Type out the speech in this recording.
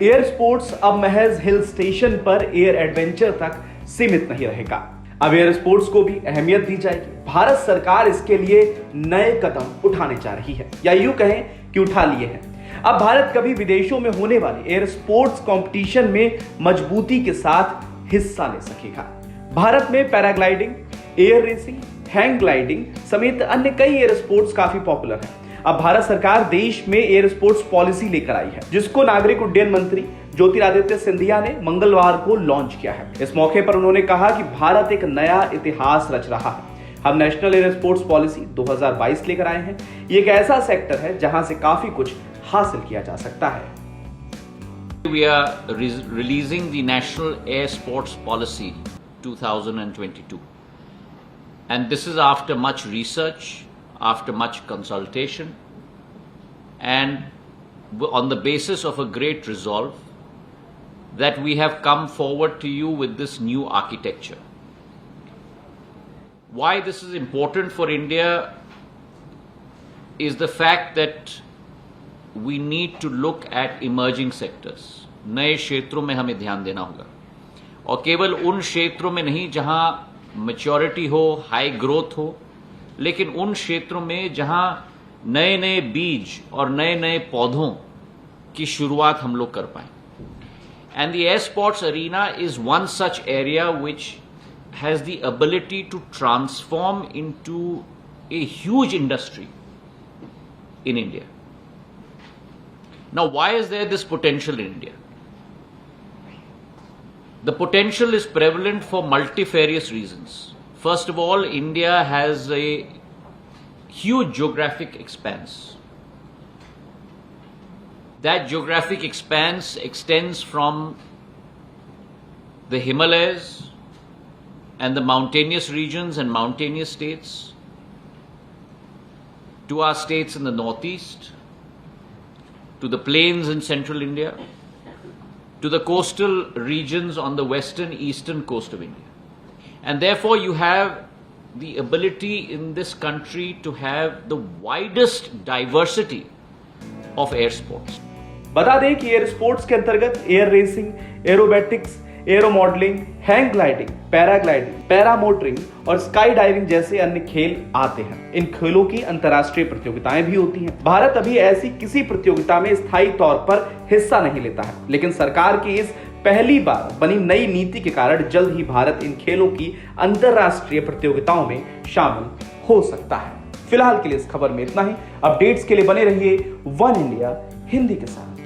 Air sports अब महज hill station पर एयर एडवेंचर तक सीमित नहीं रहेगा। अब एयर स्पोर्ट्स को भी अहमियत दी जाएगी। भारत सरकार इसके लिए नए कदम उठाने जा रही है, या यूं कहें कि उठा लिए हैं। अब भारत कभी विदेशों में होने वाले एयर स्पोर्ट्स कंपटीशन में मजबूती के साथ हिस्सा ले सकेगा। भारत में paragliding, air racing, hang gliding समेत अन्य कई एयर स्पोर्ट्स काफी पॉपुलर हैं। अब भारत सरकार देश में एयर स्पोर्ट्स पॉलिसी लेकर आई है, जिसको नागरिक उड्डयन मंत्री ज्योतिरादित्य सिंधिया ने मंगलवार को लॉन्च किया है। इस मौके पर उन्होंने कहा कि भारत एक नया इतिहास रच रहा है। हम नेशनल एयर स्पोर्ट्स पॉलिसी 2022 लेकर आए हैं। ये एक ऐसा सेक्टर है जहां से काफी कुछ हासिल किया जा सकता है। We are releasing the National Air Sports Policy 2022, and this is after much research, after much consultation, and on the basis of a great resolve that we have come forward to you with this new architecture. Why this is important for India is the fact that we need to look at emerging sectors. नए क्षेत्रों में हमें ध्यान देना होगा, और केवल उन क्षेत्रों में नहीं जहां मैच्योरिटी हो, हाई ग्रोथ हो, लेकिन उन क्षेत्रों में जहां नए नए बीज और नए नए पौधों की शुरुआत हम लोग कर पाए। And the air sports arena is one such area which has the ability to transform into a huge industry in India. Now, why is there this potential in India? The potential is prevalent for multifarious reasons. First of all, India has a huge geographic expanse. That geographic expanse extends from the Himalayas and the mountainous regions and mountainous states to our states in the northeast, to the plains in central India, to the coastal regions on the western eastern coast of India. And therefore you have the ability in this country to have the widest diversity of air sports. बता दें कि air sports के अंतर्गत air racing, aerobatics, aero modelling, hang gliding, paragliding, paramotoring और sky diving जैसे अन्य खेल आते हैं। इन खेलों की अंतर्राष्ट्रीय प्रतियोगिताएं भी होती हैं। भारत अभी ऐसी किसी प्रतियोगिता में स्थायी तौर पर हिस्सा नहीं लेता है, लेकिन सरकार की इस पहली बार बनी नई नीति के कारण जल्द ही भारत इन खेलों की अंतर्राष्ट्रीय प्रतियोगिताओं में शामिल हो सकता है। फिलहाल के लिए इस खबर में इतना ही। अपडेट्स के लिए बने रहिए वन इंडिया हिंदी के साथ।